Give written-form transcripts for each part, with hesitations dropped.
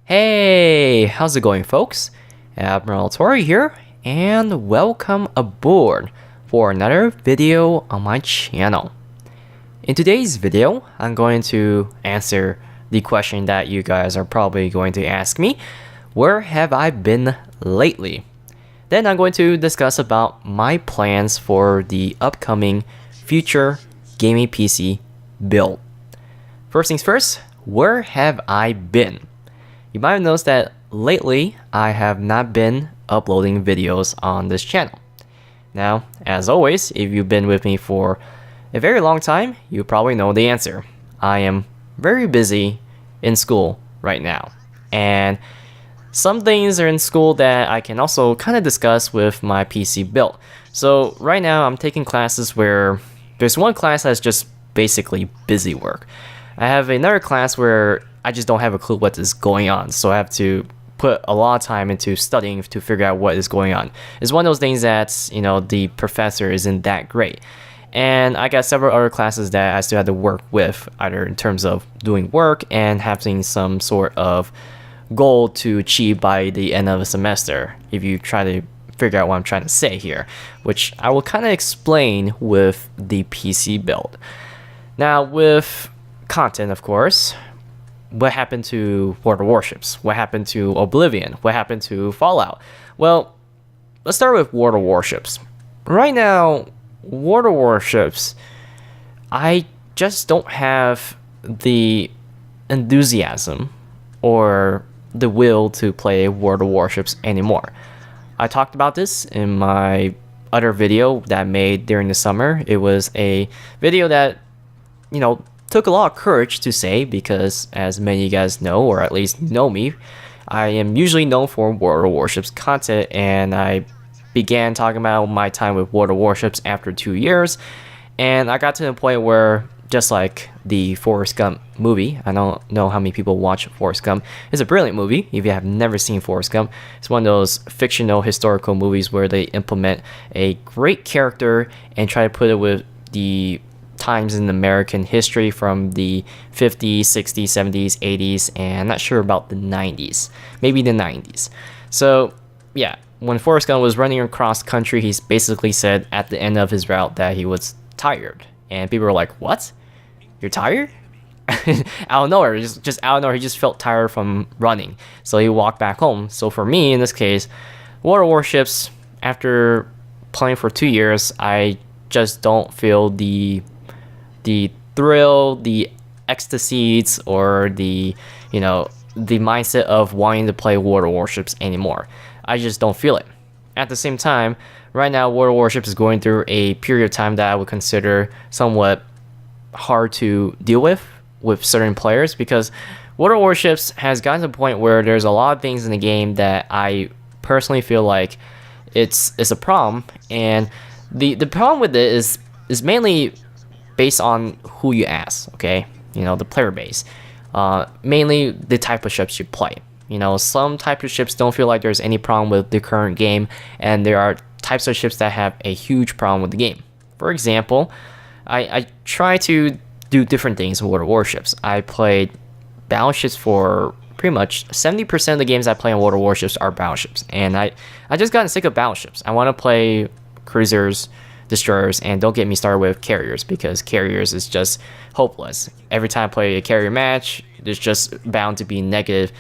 Hey, how's it going, folks? Admiral Tori here, and welcome aboard for another video on my channel. In today's video, I'm going to answer the question that you guys are probably going to ask me: where have I been lately? Then I'm going to discuss about my plans for the upcoming future gaming PC build. First things first, where have I been? You might have noticed that lately I have not been uploading videos on this channel. Now, as always, if you've been with me for a very long time, you probably know the answer. I am very busy in school right now. And some things are in school that I can also kind of discuss with my PC build. So right now I'm taking classes where there's one class that's just basically busy work. I have another class where I just don't have a clue what is going on, so I have to put a lot of time into studying to figure out what is going on. It's one of those things that, the professor isn't that great. And I got several other classes that I still had to work with, either in terms of doing work and having some sort of goal to achieve by the end of the semester, if you try to figure out what I'm trying to say here, which I will kind of explain with the PC build. Now, with content, of course, what happened to World of Warships? What happened to Oblivion? What happened to Fallout? Well, let's start with World of Warships. Right now, World of Warships, I just don't have the enthusiasm or the will to play World of Warships anymore. I talked about this in my other video that I made during the summer. It was a video that, took a lot of courage to say, because as many of you guys know, or at least know me, I am usually known for World of Warships content, and I began talking about my time with World of Warships after 2 years, and I got to the point where, just like the Forrest Gump movie, I don't know how many people watch Forrest Gump. It's a brilliant movie. If you have never seen Forrest Gump, it's one of those fictional historical movies where they implement a great character and try to put it with the times in American history from the 50s, 60s, 70s, 80s, and I'm not sure about the 90s. Maybe the 90s. So, yeah, when Forrest Gump was running across country, he basically said at the end of his route that he was tired. And people were like, "What? You're tired?" Out of nowhere, just out of nowhere, he just felt tired from running. So he walked back home. So for me, in this case, World of Warships, after playing for 2 years, I just don't feel the thrill, the ecstasies, or the mindset of wanting to play World of Warships anymore. I just don't feel it. At the same time, right now World of Warships is going through a period of time that I would consider somewhat hard to deal with certain players, because World of Warships has gotten to the point where there's a lot of things in the game that I personally feel like it's a problem, and the problem with it is mainly based on who you ask, okay? The player base. Mainly the type of ships you play. Some type of ships don't feel like there's any problem with the current game, and there are types of ships that have a huge problem with the game. For example, I try to do different things in World of Warships. I played battleships for pretty much 70% of the games I play in World of Warships are battleships, and I just gotten sick of battleships. I want to play cruisers, destroyers, and don't get me started with carriers, because carriers is just hopeless. Every time I play a carrier match, there's just bound to be negative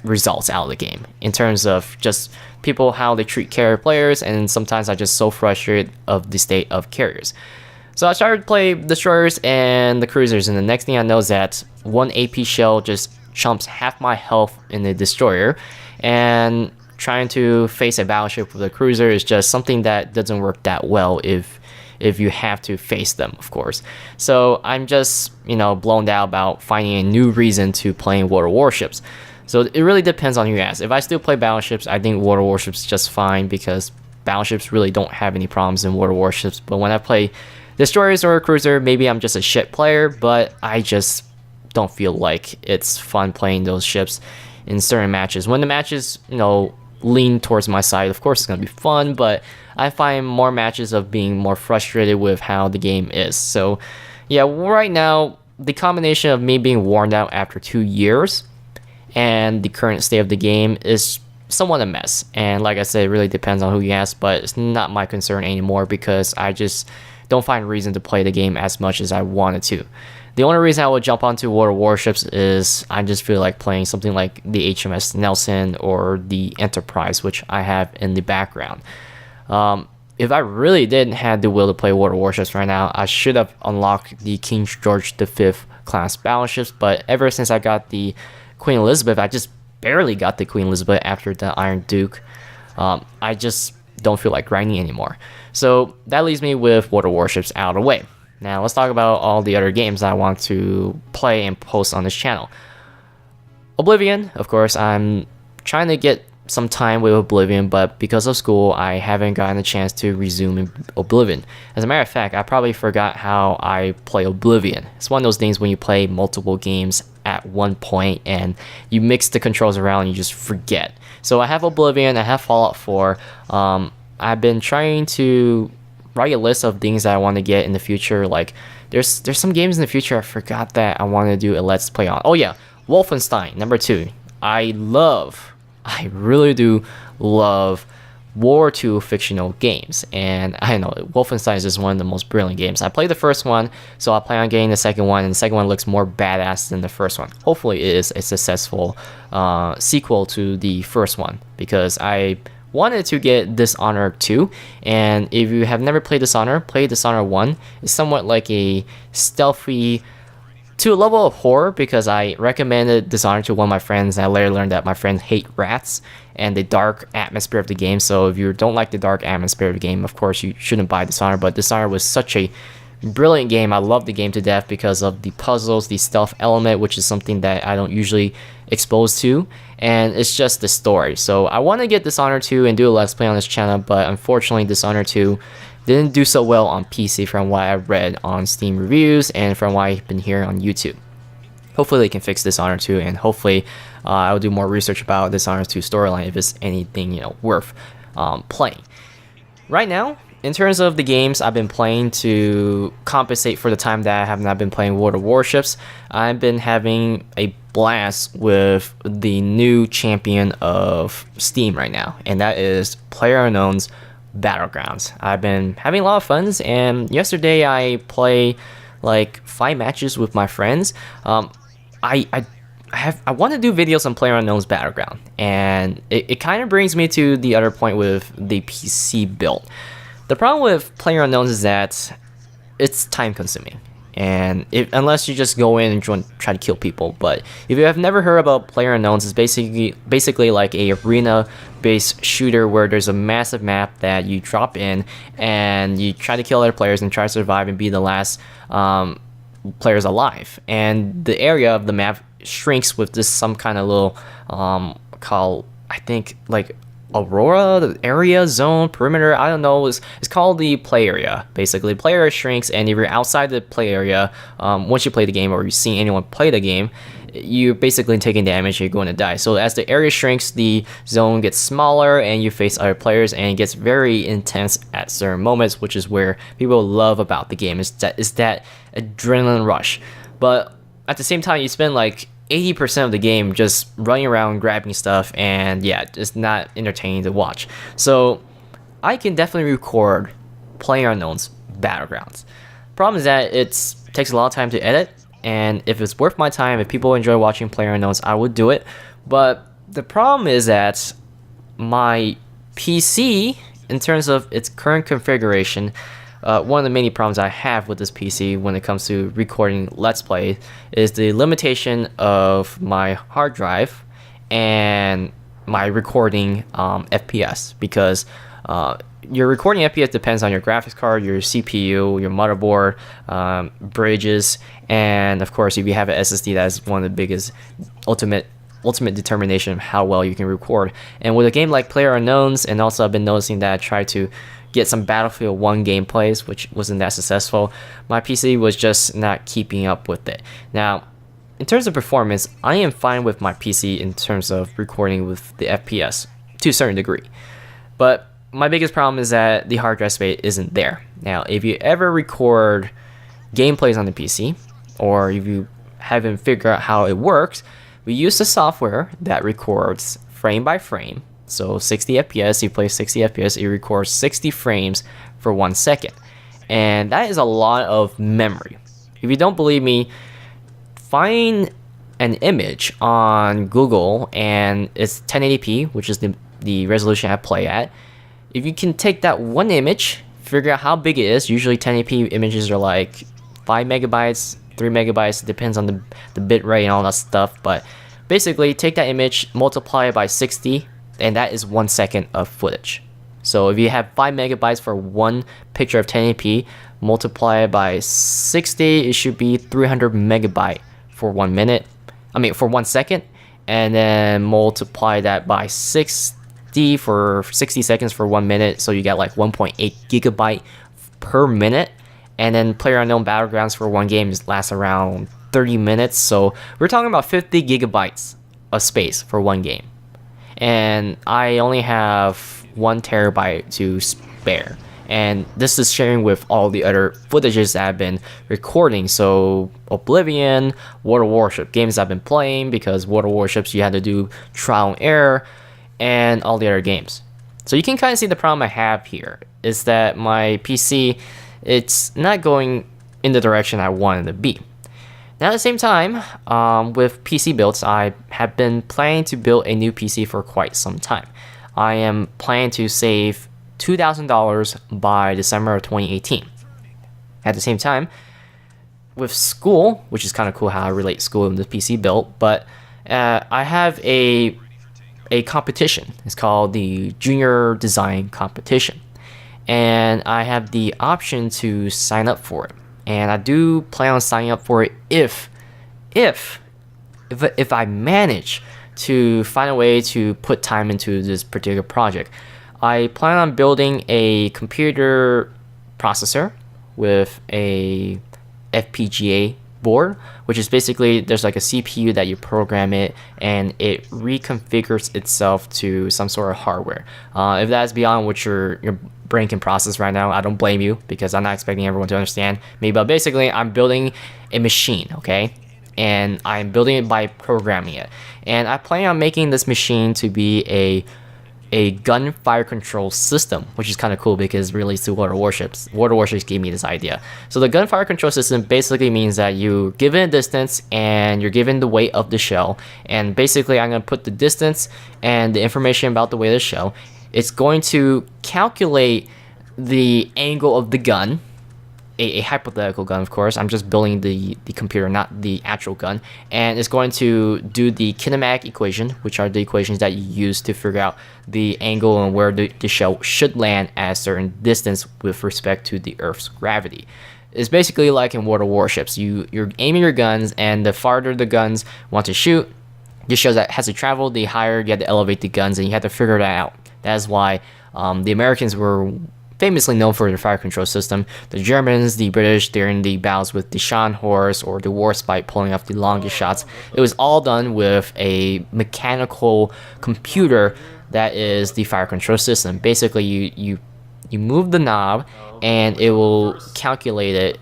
results out of the game in terms of just people, how they treat carrier players, and sometimes I'm just so frustrated of the state of carriers. So I started to play destroyers and the cruisers, and the next thing I know is that one AP shell just chumps half my health in the destroyer, and trying to face a battleship with a cruiser is just something that doesn't work that well if you have to face them, of course. So I'm just, blown out about finding a new reason to playing World of Warships. So it really depends on who you ask. If I still play battleships, I think World of Warships is just fine, because battleships really don't have any problems in World of Warships. But when I play destroyers or a cruiser, maybe I'm just a shit player, but I just don't feel like it's fun playing those ships in certain matches. When the matches, lean towards my side, of course it's going to be fun, but I find more matches of being more frustrated with how the game is. So yeah, right now the combination of me being worn out after 2 years and the current state of the game is somewhat a mess. And like I said, it really depends on who you ask, but it's not my concern anymore because I just don't find reason to play the game as much as I wanted to. The only reason I would jump onto World of Warships is I just feel like playing something like the HMS Nelson or the Enterprise, which I have in the background. If I really didn't have the will to play World of Warships right now, I should have unlocked the King George V class battleships, but ever since I got the Queen Elizabeth, I just barely got the Queen Elizabeth after the Iron Duke. I just don't feel like grinding anymore. So that leaves me with World of Warships out of the way. Now let's talk about all the other games I want to play and post on this channel. Oblivion, of course, I'm trying to get some time with Oblivion, but because of school, I haven't gotten a chance to resume Oblivion. As a matter of fact, I probably forgot how I play Oblivion. It's one of those things when you play multiple games at one point and you mix the controls around and you just forget. So I have Oblivion, I have Fallout 4. I've been trying to write a list of things that I want to get in the future. Like there's some games in the future I forgot that I want to do a let's play on. Oh yeah, Wolfenstein number 2. I really do love War II fictional games, and I know Wolfenstein is just one of the most brilliant games. I played the first one, so I plan on getting the second one, and the second one looks more badass than the first one. Hopefully it is a successful sequel to the first one, because I wanted to get Dishonored 2, and if you have never played Dishonored, play Dishonored 1. It's somewhat like a stealthy to a level of horror, because I recommended Dishonored to one of my friends, and I later learned that my friends hate rats and the dark atmosphere of the game. So if you don't like the dark atmosphere of the game, of course you shouldn't buy Dishonored. But Dishonored was such a brilliant game. I loved the game to death because of the puzzles, the stealth element, which is something that I don't usually expose to, and it's just the story. So I want to get Dishonored 2 and do a let's play on this channel, but unfortunately Dishonored 2 didn't do so well on PC from what I read on Steam reviews and from what I've been hearing on YouTube. Hopefully they can fix Dishonored 2, and hopefully I'll do more research about Dishonored 2 storyline if it's anything worth playing. Right now, in terms of the games I've been playing to compensate for the time that I have not been playing World of Warships, I've been having a blast with the new champion of Steam right now, and that is PlayerUnknown's Battlegrounds. I've been having a lot of fun, and yesterday I played like 5 matches with my friends. I want to do videos on PlayerUnknown's Battleground, and it kind of brings me to the other point with the PC build. The problem with PlayerUnknown's is that it's time consuming, and unless you just go in and try to kill people. But if you have never heard about PlayerUnknown's, it's basically like a arena based shooter where there's a massive map that you drop in and you try to kill other players and try to survive and be the last players alive. And the area of the map shrinks with this some kind of little called, I think, like Aurora, the area, zone, perimeter, I don't know. It's called the play area. Basically, play area shrinks, and if you're outside the play area, once you play the game or you see anyone play the game, you're basically taking damage, you're going to die. So as the area shrinks, the zone gets smaller and you face other players, and it gets very intense at certain moments, which is where people love about the game, is that adrenaline rush. But at the same time, you spend like 80% of the game just running around grabbing stuff, and yeah, it's not entertaining to watch. So I can definitely record PlayerUnknown's Battlegrounds. Problem is that it takes a lot of time to edit, and if it's worth my time, if people enjoy watching PlayerUnknown's, I would do it. But the problem is that my PC, in terms of its current configuration, one of the many problems I have with this PC when it comes to recording Let's Play is the limitation of my hard drive and my recording FPS, because your recording FPS depends on your graphics card, your CPU, your motherboard, bridges, and of course if you have an SSD, that is one of the biggest ultimate determination of how well you can record. And with a game like PlayerUnknown's, and also I've been noticing that I try to get some Battlefield 1 gameplays, which wasn't that successful, my PC was just not keeping up with it. Now, in terms of performance, I am fine with my PC in terms of recording with the FPS to a certain degree. But my biggest problem is that the hard drive space isn't there. Now, if you ever record gameplays on the PC, or if you haven't figured out how it works, we use the software that records frame by frame. So 60 FPS, you play 60 FPS, it records 60 frames for 1 second. And that is a lot of memory. If you don't believe me, find an image on Google and it's 1080p, which is the resolution I play at. If you can take that one image, figure out how big it is. Usually 1080p images are like 5 megabytes, 3 megabytes, depends on the bit rate and all that stuff. But basically, take that image, multiply it by 60, and that is 1 second of footage. So if you have 5 megabytes for one picture of 1080p, multiply it by 60, it should be 300 megabyte for 1 minute. For 1 second, and then multiply that by 60 for 60 seconds for 1 minute, so you get like 1.8 gigabyte per minute. And then PlayerUnknown Battlegrounds for one game lasts around 30 minutes, so we're talking about 50 gigabytes of space for one game. And I only have 1 terabyte to spare. And this is sharing with all the other footages that I've been recording. So Oblivion, World of Warship, games I've been playing, because World of Warships you had to do trial and error, and all the other games. So you can kind of see the problem I have here is that my PC, it's not going in the direction I wanted to be. Now at the same time, with PC builds, I have been planning to build a new PC for quite some time. I am planning to save $2,000 by December of 2018. At the same time, with school, which is kind of cool how I relate school and the PC build, but I have a competition. It's called the Junior Design Competition. And I have the option to sign up for it. And I do plan on signing up for it if I manage to find a way to put time into this particular project. I plan on building a computer processor with a FPGA board, which is basically there's like a CPU that you program it and it reconfigures itself to some sort of hardware. If that's beyond what your brain can process right now, I don't blame you, because I'm not expecting everyone to understand me. But basically, I'm building a machine, okay? And I'm building it by programming it. And I plan on making this machine to be a gun fire control system, which is kind of cool because it relates to World of Warships. World of Warships gave me this idea. So the gun fire control system basically means that you give it a distance and you're given the weight of the shell. And basically, I'm going to put the distance and the information about the weight of the shell. It's going to calculate the angle of the gun, a hypothetical gun, of course. I'm just building the computer, not the actual gun. And it's going to do the kinematic equation, which are the equations that you use to figure out the angle and where the shell should land at a certain distance with respect to the Earth's gravity. It's basically like in World of Warships. You're aiming your guns, and the farther the guns want to shoot, the shell that has to travel, the higher you have to elevate the guns, and you have to figure that out. That's why the Americans were famously known for their fire control system. The Germans, the British, during the battles with the Scharnhorst or the Warspite pulling off the longest shots, it was all done with a mechanical computer that is the fire control system. Basically, you move the knob and it will calculate it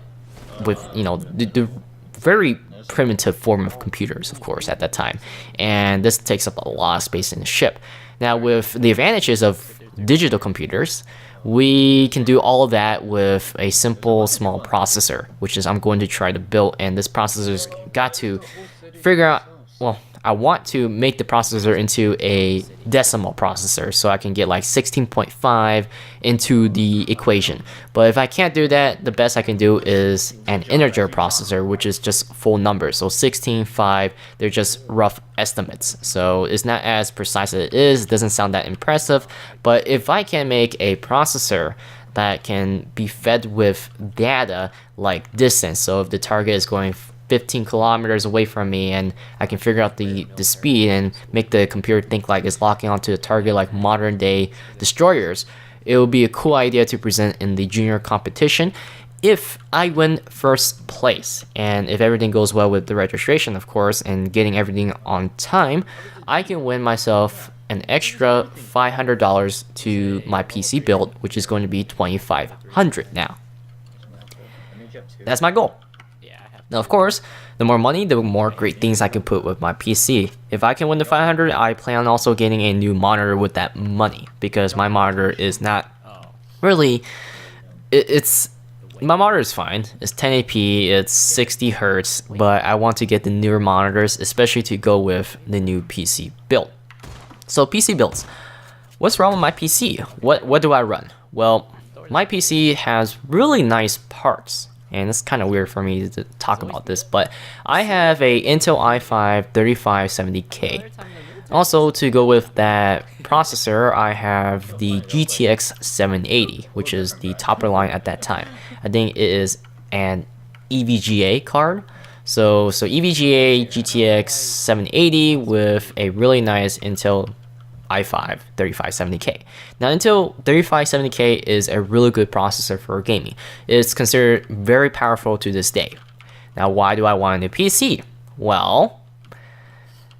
with the very primitive form of computers, of course, at that time. And this takes up a lot of space in the ship. Now, with the advantages of digital computers, we can do all of that with a simple small processor, which is I'm going to try to build. And this processor's got to figure out, well, I want to make the processor into a decimal processor so I can get like 16.5 into the equation. But if I can't do that, the best I can do is an integer processor, which is just full numbers. So 16, 5, they're just rough estimates. So it's not as precise as it is. It doesn't sound that impressive. But if I can make a processor that can be fed with data like distance, so if the target is going 15 kilometers away from me and I can figure out the speed and make the computer think like it's locking onto the target like modern day destroyers, it would be a cool idea to present in the junior competition if I win first place. And if everything goes well with the registration, of course, and getting everything on time, I can win myself an extra $500 to my PC build, which is going to be $2,500 now. That's my goal. Now, of course, the more money, the more great things I can put with my PC. If I can win the 500, I plan on also getting a new monitor with that money, because my monitor is not really, it's my monitor is fine. It's 1080p, it's 60 hertz, but I want to get the newer monitors, especially to go with the new PC build. So PC builds. What's wrong with my PC? What do I run? Well, my PC has really nice parts, and it's kind of weird for me to talk about this, but I have a Intel i5 3570K. Also, to go with that processor, I have the GTX 780, which is the top of the line at that time. I think it is an EVGA card. So EVGA GTX 780 with a really nice Intel i5 3570K. Now, Intel 3570K is a really good processor for gaming. It's considered very powerful to this day. Now, why do I want a new PC? Well,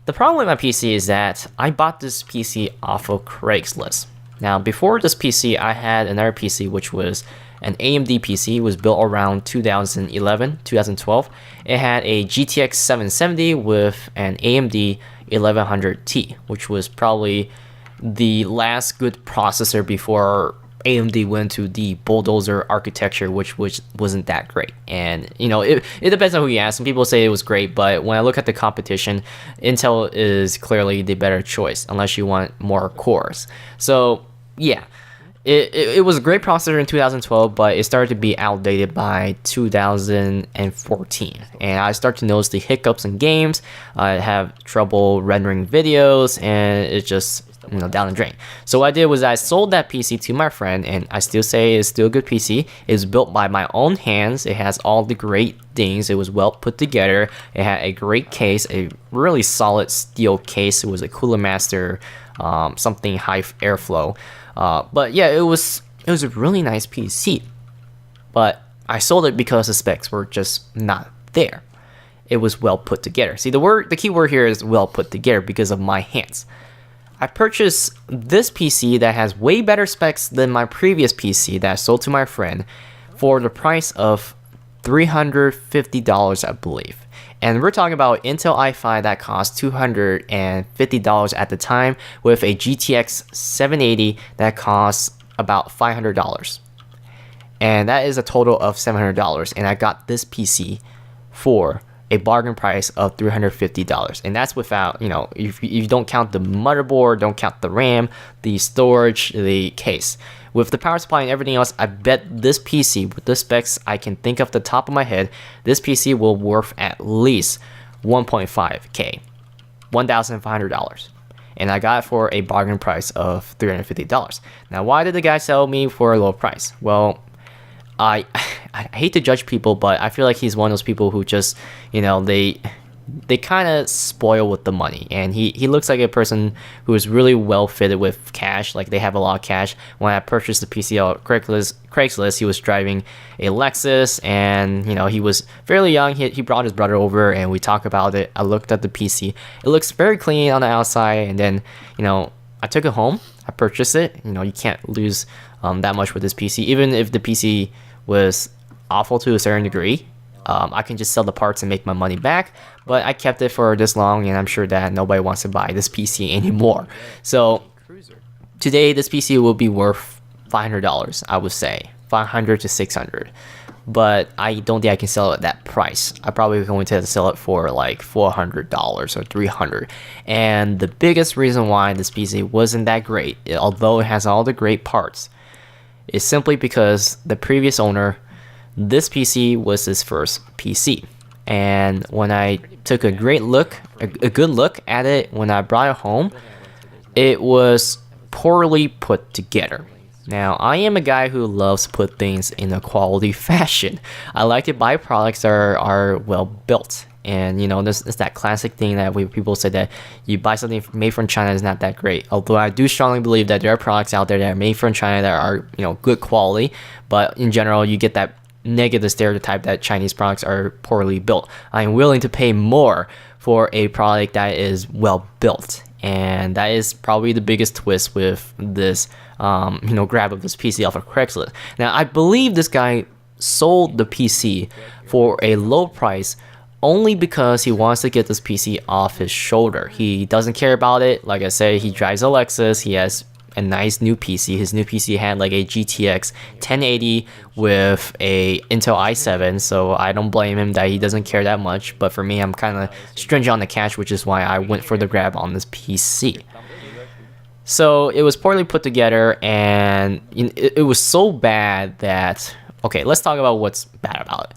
the problem with my PC is that I bought this PC off of Craigslist. Now, before this PC, I had another PC which was an AMD PC. It was built around 2011, 2012. It had a GTX 770 with an AMD 1100T, which was probably the last good processor before AMD went to the bulldozer architecture, which wasn't that great. And you know, it depends on who you ask. Some people say it was great, but when I look at the competition, Intel is clearly the better choice unless you want more cores. So yeah, it was a great processor in 2012, but it started to be outdated by 2014, and I start to notice the hiccups in games. I have trouble rendering videos, and it's just, you know, down the drain. So what I did was I sold that PC to my friend, and I still say it's still a good PC. It's built by my own hands. It has all the great things. It was well put together. It had a great case, a really solid steel case. It was a Cooler Master something high airflow. But yeah, it was a really nice PC. But I sold it because the specs were just not there. It was well put together. See, the key word here is well put together because of my hands. I purchased this PC that has way better specs than my previous PC that I sold to my friend for the price of $350, I believe. And we're talking about Intel i5 that cost $250 at the time, with a GTX 780 that costs about $500. And that is a total of $700. And I got this PC for a bargain price of $350. And that's without, you know, if you don't count the motherboard, don't count the RAM, the storage, the case. With the power supply and everything else, I bet this PC, with the specs I can think of the top of my head, this PC will worth at least $1.5K, $1,500. And I got it for a bargain price of $350. Now, why did the guy sell me for a low price? Well, I hate to judge people, but I feel like he's one of those people who just, you know, they kind of spoil with the money. And he looks like a person who is really well fitted with cash, like they have a lot of cash. When I purchased the PC on Craigslist, he was driving a Lexus, and you know, he was fairly young. He brought his brother over, and we talked about it. I looked at the PC. It looks very clean on the outside, and then, you know, I took it home. I purchased it. You know, you can't lose that much with this PC, even if the PC was awful to a certain degree. I can just sell the parts and make my money back, but I kept it for this long, and I'm sure that nobody wants to buy this PC anymore. So today, this PC will be worth $500, I would say, $500 to $600. But I don't think I can sell it at that price. I'm probably going to sell it for like $400 or $300. And the biggest reason why this PC wasn't that great, although it has all the great parts, is simply because the previous owner, this PC was his first PC. And when I took a good look at it when I brought it home, it was poorly put together. Now, I am a guy who loves to put things in a quality fashion. I like to buy products that are well built. And you know, this is that classic thing that people say that you buy something made from China is not that great. Although I do strongly believe that there are products out there that are made from China that are, you know, good quality, but in general, you get that negative stereotype that Chinese products are poorly built. I am willing to pay more for a product that is well built, and that is probably the biggest twist with this, you know, grab of this PC off of Craigslist. Now, I believe this guy sold the PC for a low price only because he wants to get this PC off his shoulder. He doesn't care about it. Like I said, he drives a Lexus. He has a nice new PC. His new PC had like a GTX 1080 with a Intel i7, so I don't blame him that he doesn't care that much. But for me, I'm kind of stringent on the cash, which is why I went for the grab on this PC. So it was poorly put together, and it was so bad that, okay, let's talk about what's bad about it.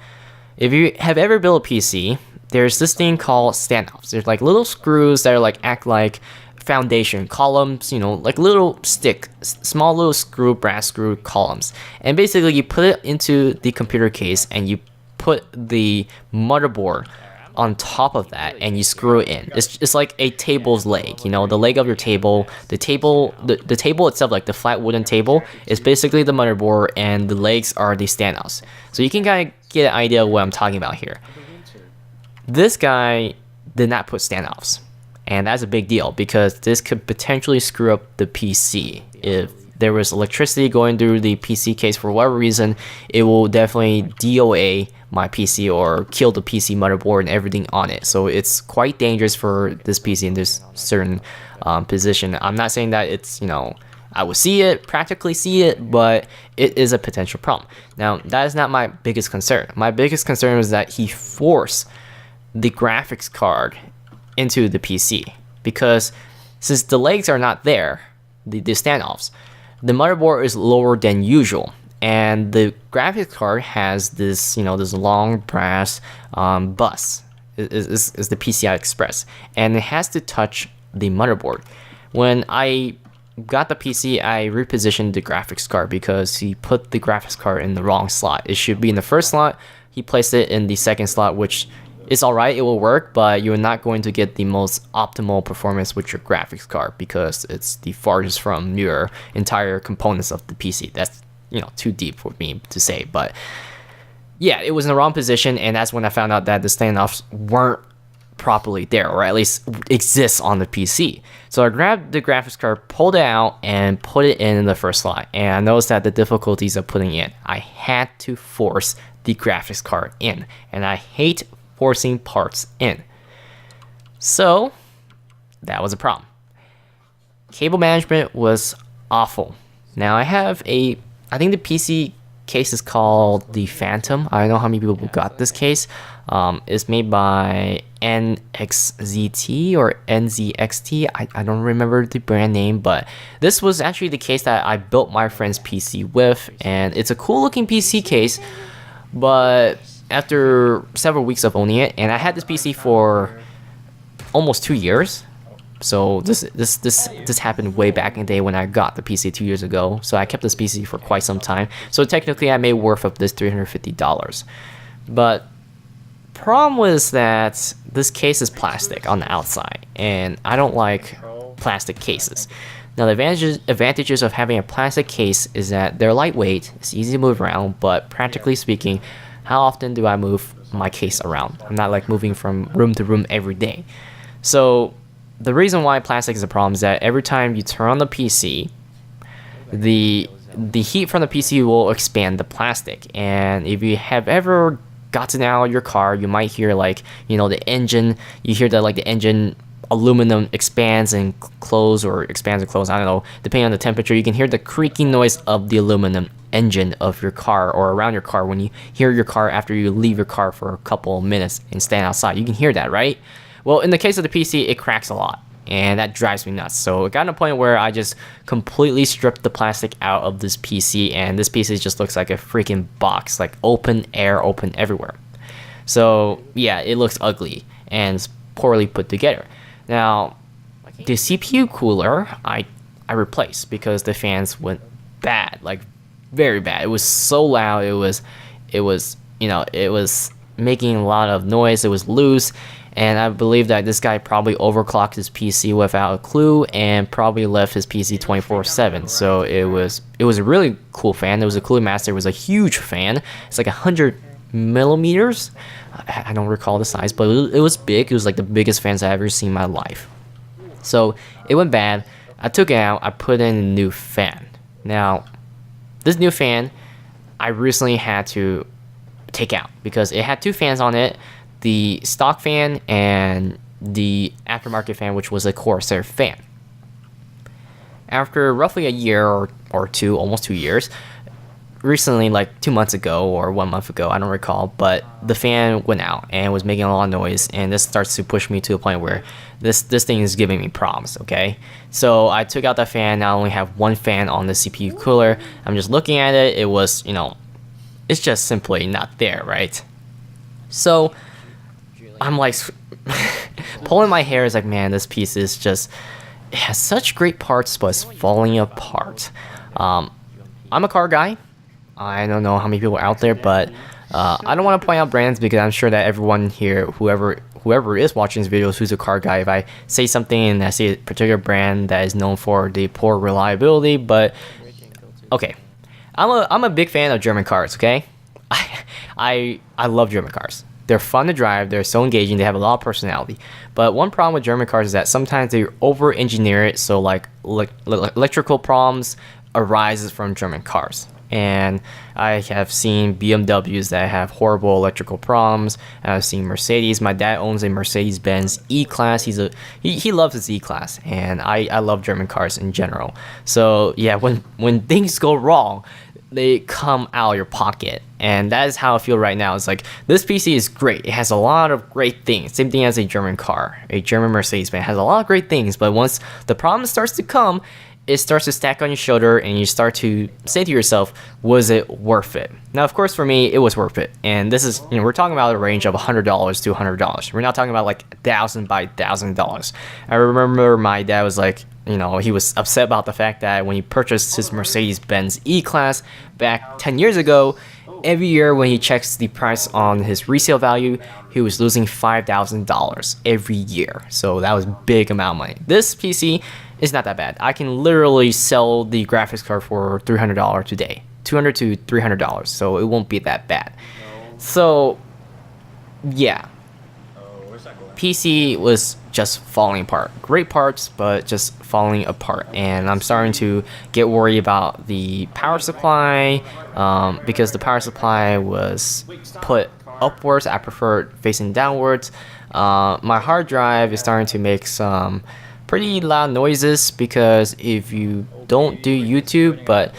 If you have ever built a PC, there's this thing called standoffs. There's like little screws that are like act like foundation columns, like little small little brass screw columns. And basically you put it into the computer case and you put the motherboard on top of that and you screw it in. It's like a table's leg, the leg of your table. The table itself, like the flat wooden table, is basically the motherboard, and the legs are the standoffs. So you can kind of get an idea of what I'm talking about here. This guy did not put standoffs, and that's a big deal because this could potentially screw up the PC. If there was electricity going through the PC case for whatever reason, it will definitely DOA my PC or kill the PC motherboard and everything on it. So it's quite dangerous for this PC in this certain position. I'm not saying that it's, I would practically see it, but it is a potential problem. Now, that is not my biggest concern. My biggest concern was that he forced the graphics card into the PC, because since the legs are not there, the standoffs, the motherboard is lower than usual, and the graphics card has this this long brass bus is the PCI Express, and it has to touch the motherboard. When I got the PC, I repositioned the graphics card because he put the graphics card in the wrong slot. It should be in the first slot. He placed it in the second slot, which it's alright, it will work, but you're not going to get the most optimal performance with your graphics card because it's the farthest from your entire components of the PC. That's too deep for me to say, but yeah, it was in the wrong position, and that's when I found out that the standoffs weren't properly there, or at least exists on the PC. So I grabbed the graphics card, pulled it out, and put it in the first slot, and I noticed that the difficulties of putting it in. I had to force the graphics card in, and I hate forcing parts in. So that was a problem. Cable management was awful. Now I think the PC case is called the Phantom. I don't know how many people got this case. It's made by NXZT or NZXT. I don't remember the brand name, but this was actually the case that I built my friend's PC with, and it's a cool looking PC case, but after several weeks of owning it, and I had this PC for almost 2 years. So this happened way back in the day when I got the PC 2 years ago. So I kept this PC for quite some time. So technically I made worth of this $350. But problem was that this case is plastic on the outside, and I don't like plastic cases. Now the advantages of having a plastic case is that they're lightweight, it's easy to move around, but practically speaking, how often do I move my case around? I'm not like moving from room to room every day. So the reason why plastic is a problem is that every time you turn on the PC, the heat from the PC will expand the plastic. And if you have ever gotten out of your car, you might hear like, the engine, you hear that like the engine aluminum expands and close, or expands and close, I don't know, depending on the temperature. You can hear the creaking noise of the aluminum engine of your car or around your car when you hear your car after you leave your car for a couple of minutes and stand outside. You can hear that, right? Well, in the case of the PC, it cracks a lot, and that drives me nuts. So it got to a point where I just completely stripped the plastic out of this PC, and this PC just looks like a freaking box, like open air, open everywhere. So yeah, it looks ugly and it's poorly put together. Now, the CPU cooler I replaced because the fans went bad, like very bad. It was so loud. It was making a lot of noise. It was loose. And I believe that this guy probably overclocked his PC without a clue and probably left his PC 24/7. So it was a really cool fan. It was a Cooling Master. It was a huge fan. It's like 100 millimeters. I don't recall the size, but it was big. It was like the biggest fans I've ever seen in my life. So it went bad. I took it out. I put in a new fan. Now, this new fan, I recently had to take out because it had two fans on it. the stock fan and the aftermarket fan, which was a Corsair fan. After roughly a year or two, almost 2 years, recently, like 2 months ago or 1 month ago, I don't recall, but the fan went out and was making a lot of noise, and this starts to push me to a point where this thing is giving me problems, okay? So I took out the fan. Now I only have one fan on the CPU cooler. I'm just looking at it. It was, it's just simply not there, right? So I'm like pulling my hair. Is like, man, this piece is just, it has such great parts, but it's falling apart. I'm a car guy. I don't know how many people are out there, but I don't want to point out brands because I'm sure that everyone here, whoever is watching this video, who's a car guy, if I say something and I say a particular brand that is known for the poor reliability, but okay, I'm a big fan of German cars. Okay, I love German cars. They're fun to drive. They're so engaging. They have a lot of personality. But one problem with German cars is that sometimes they over-engineer it. So like electrical problems arises from German cars. And I have seen BMWs that have horrible electrical problems. I've seen Mercedes. My dad owns a Mercedes-Benz E-Class. He loves his E-Class, and I love German cars in general. So yeah, when things go wrong, they come out of your pocket, and that is how I feel right now. It's like, this PC is great. It has a lot of great things. Same thing as a German car. A German Mercedes-Benz has a lot of great things, but once the problem starts to come, it starts to stack on your shoulder, and you start to say to yourself, was it worth it? Now, of course, for me, it was worth it. And this is, we're talking about a range of $100 to $100. We're not talking about like $1,000 by $1,000. I remember my dad was like, he was upset about the fact that when he purchased his Mercedes-Benz E-Class back 10 years ago, every year when he checks the price on his resale value, he was losing $5,000 every year. So that was a big amount of money. This PC is not that bad. I can literally sell the graphics card for $300 today, $200 to $300. So it won't be that bad. So yeah, PC was just falling apart. Great parts, but just falling apart. And I'm starting to get worried about the power supply, because the power supply was put upwards. I prefer it facing downwards. My hard drive is starting to make some pretty loud noises, because if you don't do YouTube, but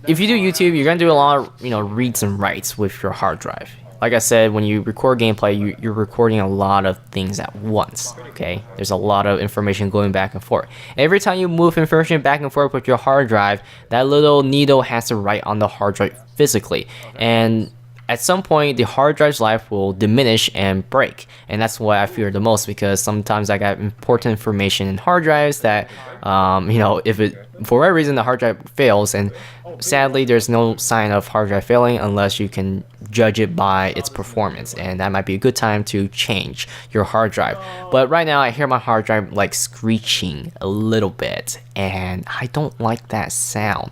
if you do YouTube, you're gonna do a lot of reads and writes with your hard drive. Like I said, when you record gameplay, you're recording a lot of things at once, okay? There's a lot of information going back and forth. Every time you move information back and forth with your hard drive, that little needle has to write on the hard drive physically. And at some point, the hard drive's life will diminish and break. And that's what I fear the most, because sometimes I got important information in hard drives that, if it, for whatever reason, the hard drive fails, and sadly, there's no sign of hard drive failing unless you can judge it by its performance, and that might be a good time to change your hard drive. But right now, I hear my hard drive like screeching a little bit, and I don't like that sound.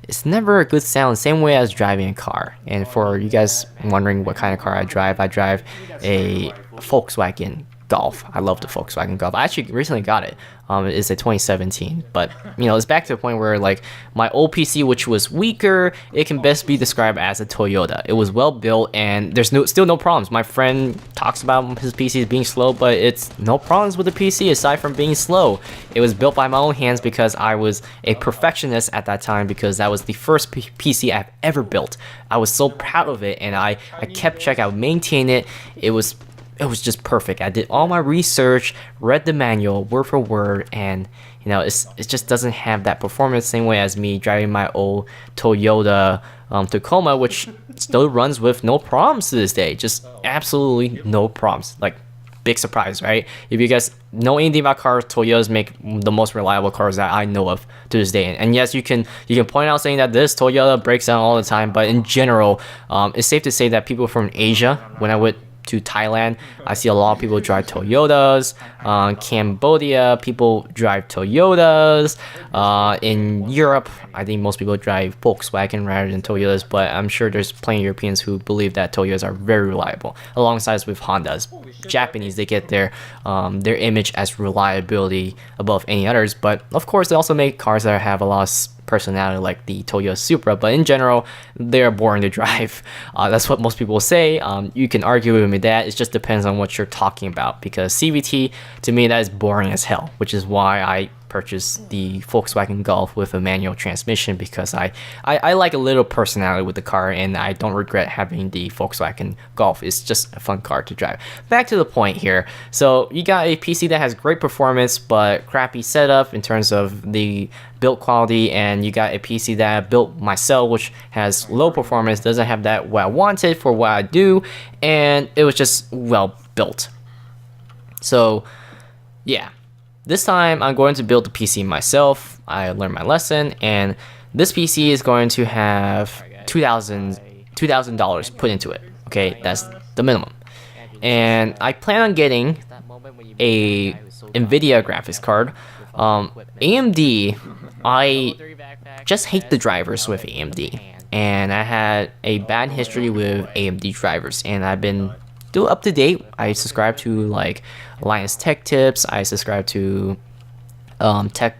It's never a good sound, same way as driving a car. And for you guys wondering what kind of car I drive a Volkswagen Golf. I love the Volkswagen Golf. I actually recently got it. It's a 2017, but it's back to the point where like my old PC, which was weaker, it can best be described as a Toyota. It was well built, and there's still no problems. My friend talks about his PC being slow, but it's no problems with the PC aside from being slow. It was built by my own hands because I was a perfectionist at that time, because that was the first PC I've ever built. I was so proud of it, and I kept checking, I would maintain it. It was just perfect. I did all my research, read the manual word for word, and it just doesn't have that performance same way as me driving my old Toyota Tacoma, which still runs with no problems to this day. Just absolutely no problems. Like, big surprise, right? If you guys know anything about cars, Toyotas make the most reliable cars that I know of to this day. And yes, you can point out saying that this Toyota breaks down all the time, but in general, it's safe to say that people from Asia, when I went to Thailand, I see a lot of people drive Toyotas. Cambodia, people drive Toyotas. In Europe, I think most people drive Volkswagen rather than Toyotas, but I'm sure there's plenty of Europeans who believe that Toyotas are very reliable, alongside with Hondas. Japanese, they get their image as reliability above any others, but of course they also make cars that have a lot of personality like the Toyota Supra, but in general, they're boring to drive. That's what most people say. You can argue with me that it just depends on what you're talking about, because CVT, to me, that is boring as hell, which is why I purchased the Volkswagen Golf with a manual transmission, because I like a little personality with the car, and I don't regret having the Volkswagen Golf. It's just a fun car to drive. Back to the point here. So you got a PC that has great performance but crappy setup in terms of the build quality, and you got a PC that I built myself, which has low performance, doesn't have that what I wanted for what I do, and it was just well built. So yeah, this time I'm going to build the PC myself. I learned my lesson, and this PC is going to have $2,000 put into it. Okay, that's the minimum. And I plan on getting a NVIDIA graphics card. AMD, I just hate the drivers with AMD, and I had a bad history with AMD drivers, and I've been still up to date. I subscribe to like Alliance Tech Tips. I subscribe to Tech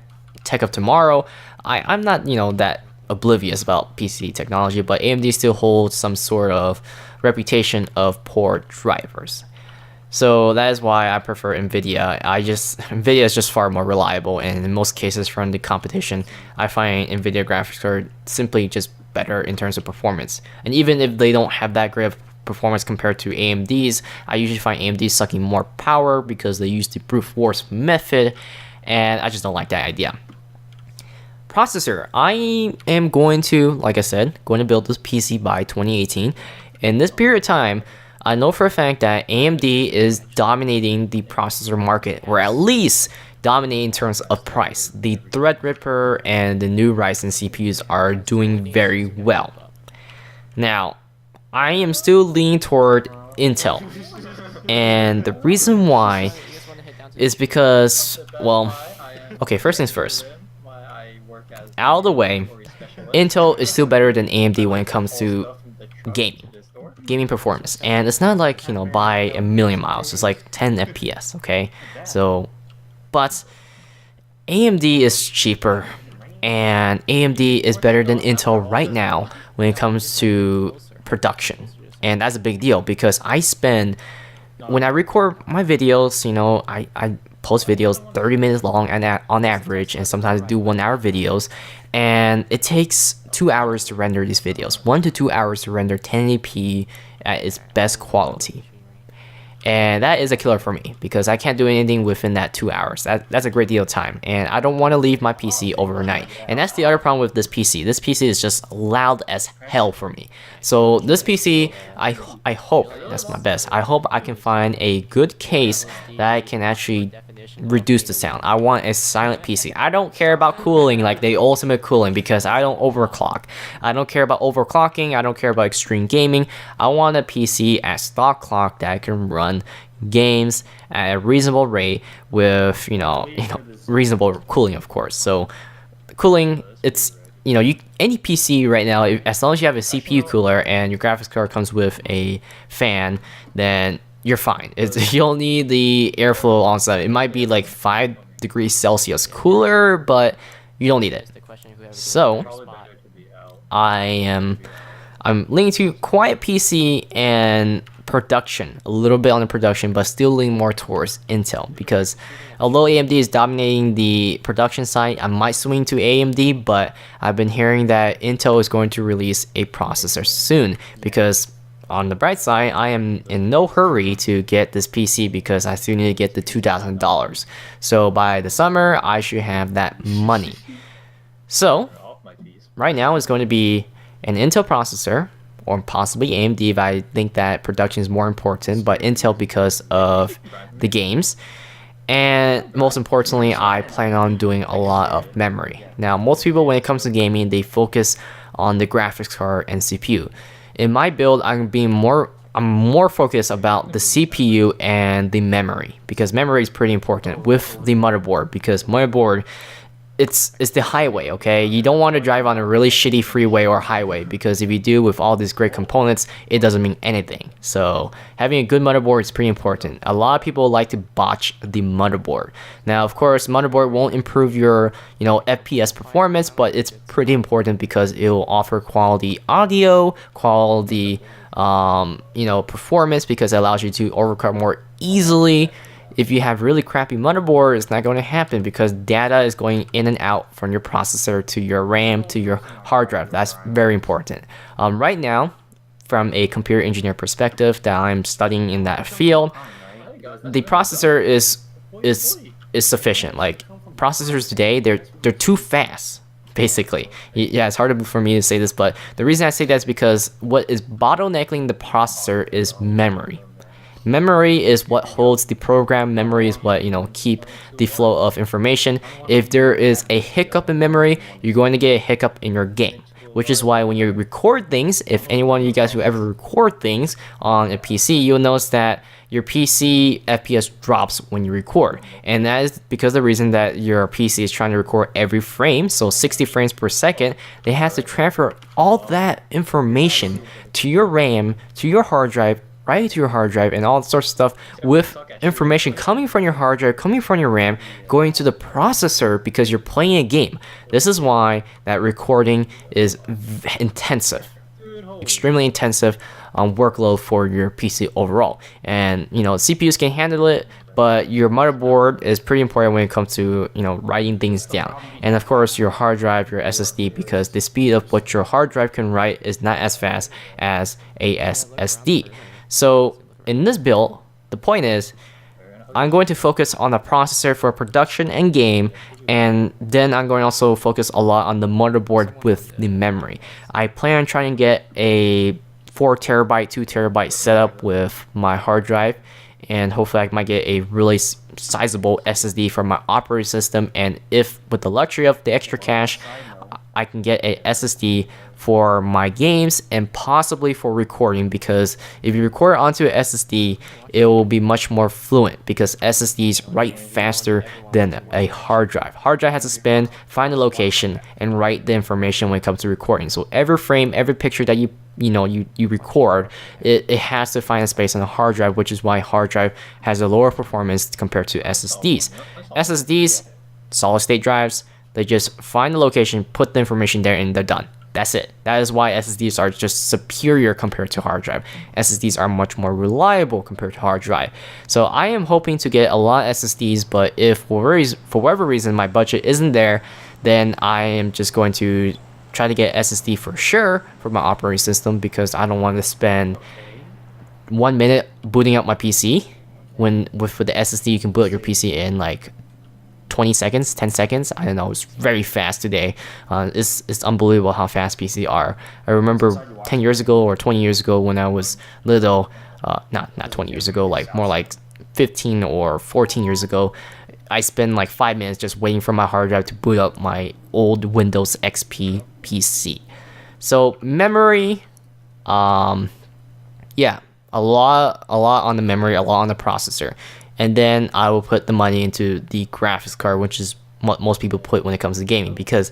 of Tomorrow. I'm not that oblivious about PC technology, but AMD still holds some sort of reputation of poor drivers. So that is why I prefer NVIDIA. NVIDIA is just far more reliable, and in most cases from the competition, I find NVIDIA graphics card simply just better in terms of performance. And even if they don't have that great of performance compared to AMD's, I usually find AMD sucking more power because they use the brute force method, and I just don't like that idea. Processor, I am going to, like I said, going to build this PC by 2018. In this period of time, I know for a fact that AMD is dominating the processor market, or at least dominating in terms of price. The Threadripper and the new Ryzen CPUs are doing very well. Now, I am still leaning toward Intel, and the reason why is because, well, okay, first things first, out of the way, Intel is still better than AMD when it comes to gaming performance, and it's not like by a million miles. It's like 10 FPS. Okay, so but AMD is cheaper, and AMD is better than Intel right now when it comes to production, and that's a big deal because when I record my videos, I post videos 30 minutes long on average, and sometimes I do 1 hour videos, and it takes 2 hours to render these videos, 1 to 2 hours to render 1080p at its best quality. And that is a killer for me because I can't do anything within that 2 hours. That's a great deal of time, and I don't want to leave my PC overnight. And that's the other problem with this PC. This PC is just loud as hell for me. So this PC, I hope, that's my best, I hope I can find a good case that I can actually reduce the sound. I want a silent PC. I don't care about cooling, like the ultimate cooling, because I don't overclock. I don't care about overclocking. I don't care about extreme gaming. I want a PC at stock clock that I can run games at a reasonable rate with reasonable cooling, of course. So cooling, it's any PC right now, as long as you have a CPU cooler and your graphics card comes with a fan, then you're fine. You don't need the airflow on site. It might be like 5 degrees Celsius cooler, but you don't need it. So I'm leaning to quiet PC and production, a little bit on the production, but still leaning more towards Intel, because although AMD is dominating the production side, I might swing to AMD, but I've been hearing that Intel is going to release a processor soon, because on the bright side, I am in no hurry to get this PC because I still need to get the $2,000. So by the summer, I should have that money. So right now it's going to be an Intel processor, or possibly AMD if I think that production is more important, but Intel because of the games. And most importantly, I plan on doing a lot of memory. Now, most people, when it comes to gaming, they focus on the graphics card and CPU. In my build, I'm more focused about the CPU and the memory, because memory is pretty important with the motherboard, because motherboard it's the highway, okay? You don't want to drive on a really shitty freeway or highway, because if you do with all these great components, it doesn't mean anything. So having a good motherboard is pretty important. A lot of people like to botch the motherboard. Now, of course, motherboard won't improve your, FPS performance, but it's pretty important because it will offer quality audio, quality, performance, because it allows you to overclock more easily. If you have really crappy motherboard, it's not going to happen because data is going in and out from your processor to your RAM to your hard drive. That's very important. Right now, from a computer engineer perspective that I'm studying in that field, the processor is sufficient. Like processors today, they're too fast. Basically, yeah, it's hard for me to say this, but the reason I say that is because what is bottlenecking the processor is memory. Memory is what holds the program. Memory is what, keep the flow of information. If there is a hiccup in memory, you're going to get a hiccup in your game. Which is why when you record things, if any one of you guys who ever record things on a PC, you'll notice that your PC FPS drops when you record. And that is because the reason that your PC is trying to record every frame, so 60 frames per second, they have to transfer all that information to your RAM, to your hard drive, right to your hard drive, and all sorts of stuff with information coming from your hard drive, coming from your RAM, going to the processor because you're playing a game. This is why that recording is intensive, extremely intensive workload for your PC overall. And CPUs can handle it, but your motherboard is pretty important when it comes to writing things down. And of course your hard drive, your SSD, because the speed of what your hard drive can write is not as fast as a SSD. So in this build, the point is I'm going to focus on the processor for production and game, and then I'm going to also focus a lot on the motherboard with the memory. I plan on trying to get a 4TB, 2TB setup with my hard drive, and hopefully I might get a really sizable SSD for my operating system. And if with the luxury of the extra cash, I can get a SSD for my games and possibly for recording, because if you record onto a SSD, it will be much more fluent because SSDs write faster than a hard drive. Hard drive has to spin, find the location, and write the information when it comes to recording. So every frame, every picture that you record, it has to find a space on a hard drive, which is why hard drive has a lower performance compared to SSDs. SSDs, solid state drives, they just find the location, put the information there, and they're done. That's it. That is why SSDs are just superior compared to hard drive. SSDs are much more reliable compared to hard drive. So I am hoping to get a lot of SSDs, but if for whatever reason my budget isn't there, then I am just going to try to get SSD for sure for my operating system, because I don't want to spend 1 minute booting up my PC when with the SSD you can boot your PC in like 20 seconds, 10 seconds. I don't know, it's very fast today. It's unbelievable how fast PC are. I remember 10 years ago or 20 years ago when I was little, not 20 years ago, like more like 15 or 14 years ago, I spent like 5 minutes just waiting for my hard drive to boot up my old Windows XP PC. So memory, yeah, a lot on the memory, a lot on the processor. And then I will put the money into the graphics card, which is what most people put when it comes to gaming. Because,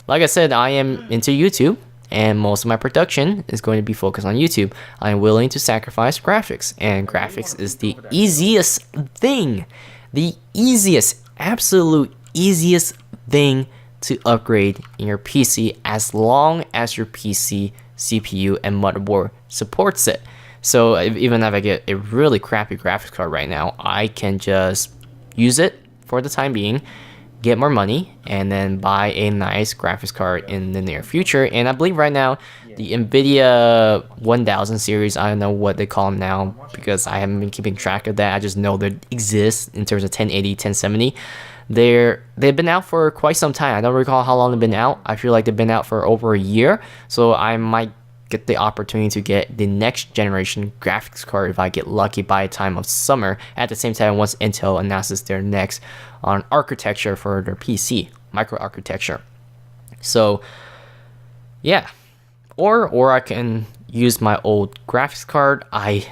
like I said, I am into YouTube, and most of my production is going to be focused on YouTube. I'm willing to sacrifice graphics, and graphics is the easiest thing. The easiest, absolute easiest thing to upgrade in your PC, as long as your PC, CPU, and motherboard supports it. So even if I get a really crappy graphics card right now, I can just use it for the time being, get more money, and then buy a nice graphics card in the near future. And I believe right now, the NVIDIA 1000 series, I don't know what they call them now because I haven't been keeping track of that. I just know they exist in terms of 1080, 1070. They've been out for quite some time. I don't recall how long they've been out. I feel like they've been out for over a year. So I might get the opportunity to get the next generation graphics card if I get lucky by the time of summer. At the same time, once Intel announces their next architecture for their PC, microarchitecture. So yeah, or I can use my old graphics card. I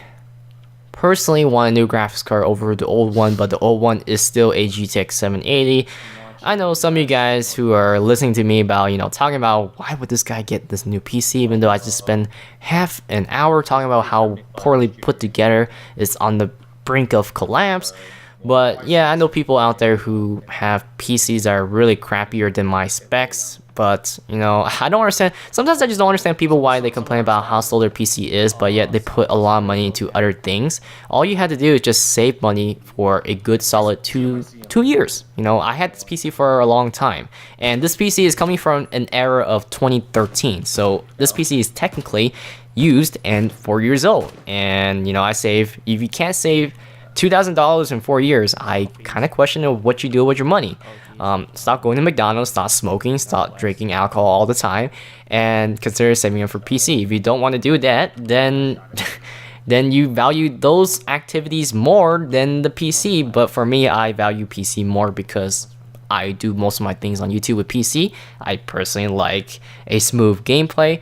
personally want a new graphics card over the old one, but the old one is still a GTX 780. I know some of you guys who are listening to me about, talking about why would this guy get this new PC, even though I just spent half an hour talking about how poorly put together it's on the brink of collapse. But yeah, I know people out there who have PCs that are really crappier than my specs. But I don't understand. Sometimes I just don't understand people why they complain about how slow their PC is, but yet they put a lot of money into other things. All you had to do is just save money for a good solid two years. I had this PC for a long time, and this PC is coming from an era of 2013. So this PC is technically used and 4 years old. And I save. If you can't save $2,000 in 4 years, I kind of question what you do with your money. Stop going to McDonald's, stop smoking, stop drinking alcohol all the time, and consider saving it for PC. If you don't want to do that, then you value those activities more than the PC. But for me, I value PC more because I do most of my things on YouTube with PC. I personally like a smooth gameplay.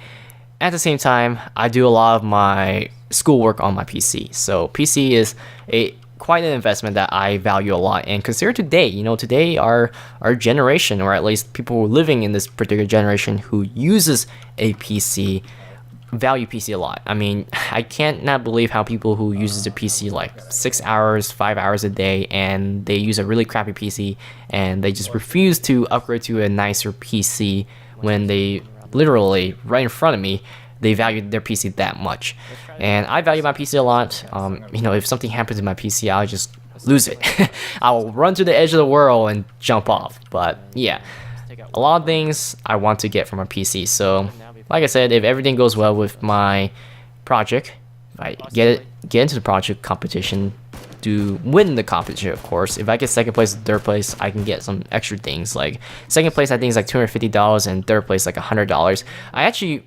At the same time, I do a lot of my schoolwork on my PC. So PC is quite an investment that I value a lot. And consider today, today our generation, or at least people who are living in this particular generation who uses a PC, value PC a lot. I mean, I can't not believe how people who uses a PC like 6 hours, 5 hours a day, and they use a really crappy PC, and they just refuse to upgrade to a nicer PC when they literally right in front of me, they value their PC that much. And I value my PC a lot. If something happens to my PC, I'll just lose it. I'll run to the edge of the world and jump off. But yeah, a lot of things I want to get from a PC. So like I said, if everything goes well with my project, if I get into the project competition, to win the competition, of course. If I get second place and third place, I can get some extra things. Like second place, I think is like $250, and third place like $100. I actually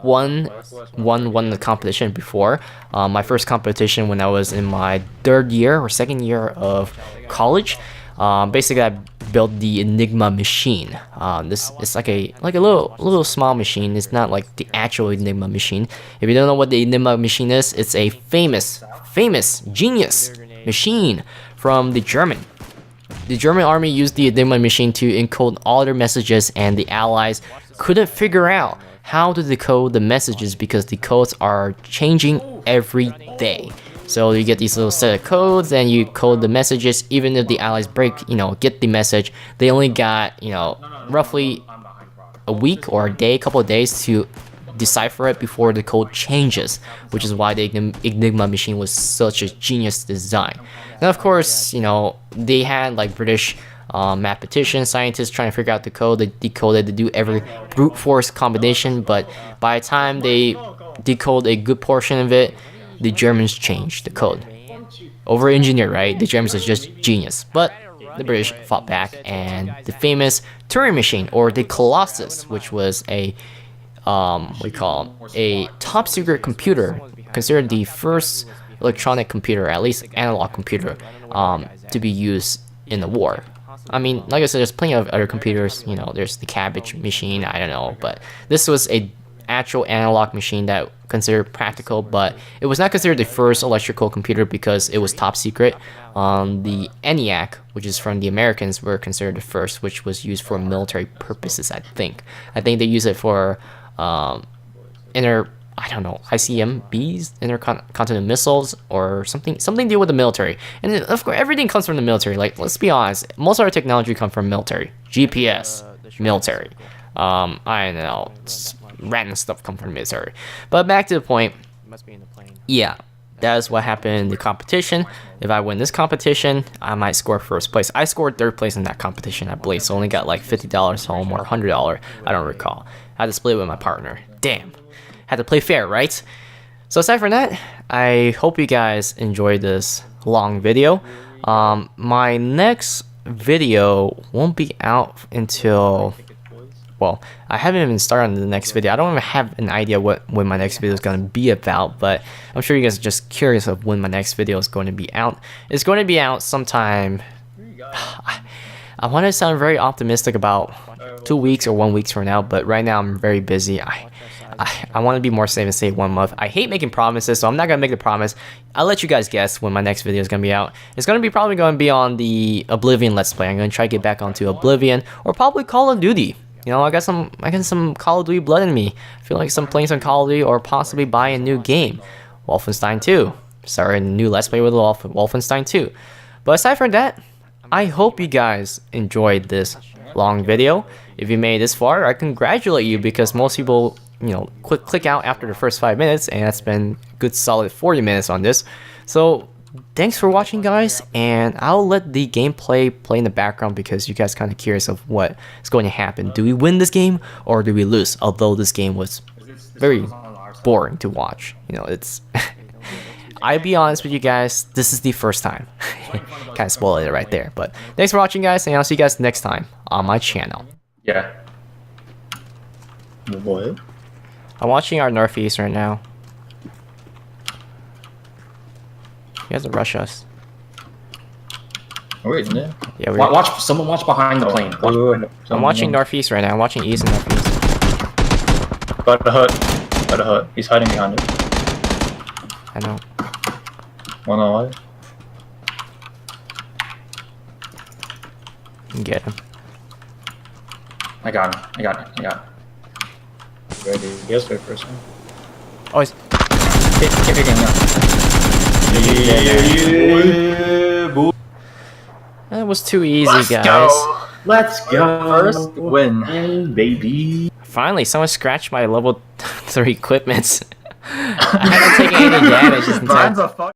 won the competition before. My first competition when I was in my third year or second year of college. Basically, I built the Enigma machine. This is like a little small machine. It's not like the actual Enigma machine. If you don't know what the Enigma machine is, it's a famous genius machine from the German. The German army used the Enigma machine to encode all their messages, and the Allies couldn't figure out how to decode the messages because the codes are changing every day. So you get these little set of codes and you code the messages. Even if the Allies get the message, they only got, roughly a week or a day, couple of days to decipher it before the code changes, which is why the Enigma machine was such a genius design. And of course, they had like British mathematicians, scientists trying to figure out the code. They decoded to do every brute force combination, but by the time they decode a good portion of it, the Germans changed the code. Over-engineered, right? The Germans are just genius. But the British fought back, and the famous Turing machine, or the Colossus, which was a top secret computer, considered the first electronic computer, at least analog computer, to be used in the war. I mean, like I said, there's plenty of other computers. There's the Cabbage machine, I don't know, but this was a actual analog machine that considered practical, but it was not considered the first electrical computer because it was top secret. The ENIAC, which is from the Americans, were considered the first, which was used for military purposes. I think they use it for ICBMs, intercontinental missiles, or something to do with the military. And of course, everything comes from the military. Like, let's be honest, most of our technology comes from military. GPS, military. I don't know, random stuff come from the military. But back to the point. Yeah, that is what happened in the competition. If I win this competition, I might score first place. I scored third place in that competition, I believe, so only got like $50 home or $100. I don't recall. I had to split it with my partner. Damn. Had to play fair, right? So aside from that, I hope you guys enjoyed this long video. My next video won't be out until, well, I haven't even started on the next video. I don't even have an idea when my next video is going to be about, but I'm sure you guys are just curious of when my next video is going to be out. It's going to be out sometime. I want to sound very optimistic about 2 weeks or 1 week from now, but right now I'm very busy. I want to be more safe and say 1 month. I hate making promises, so I'm not gonna make the promise. I'll let you guys guess when my next video is gonna be out. It's gonna be probably gonna be on the Oblivion Let's Play. I'm gonna try to get back onto Oblivion or probably Call of Duty. You know, I got some Call of Duty blood in me. I feel like playing some Call of Duty or possibly buy a new game, Wolfenstein 2. Sorry, a new Let's Play with Wolfenstein 2. But aside from that, I hope you guys enjoyed this long video. If you made it this far, I congratulate you because most people, you know, click out after the first 5 minutes, and that's been a good solid 40 minutes on this. So thanks for watching, guys, and I'll let the gameplay play in the background because you guys kind of curious of what is going to happen. Do we win this game or do we lose? Although this game was very boring to watch. You know, it's I'll be honest with you guys, this is the first time. Kind of spoiled it right there. But thanks for watching, guys, and I'll see you guys next time on my channel. Yeah. What? I'm watching our northeast right now. You guys will rush us. Wait, isn't it? Yeah, we're Watch. Someone watch behind the plane. Watch. I'm watching northeast right now. I'm watching east and northeast. By the hut. By the hut. He's hiding behind it. I know. One alive. Get him. I got him. I got him. I got him. Ready. Yes, wait for a second. Oh, he's... Keep picking up. That was too easy, Let's guys. go. Let's go. First win. Baby. Finally, someone scratched my level 3 equipment. I haven't taken any damage this entire Brian's a fuck.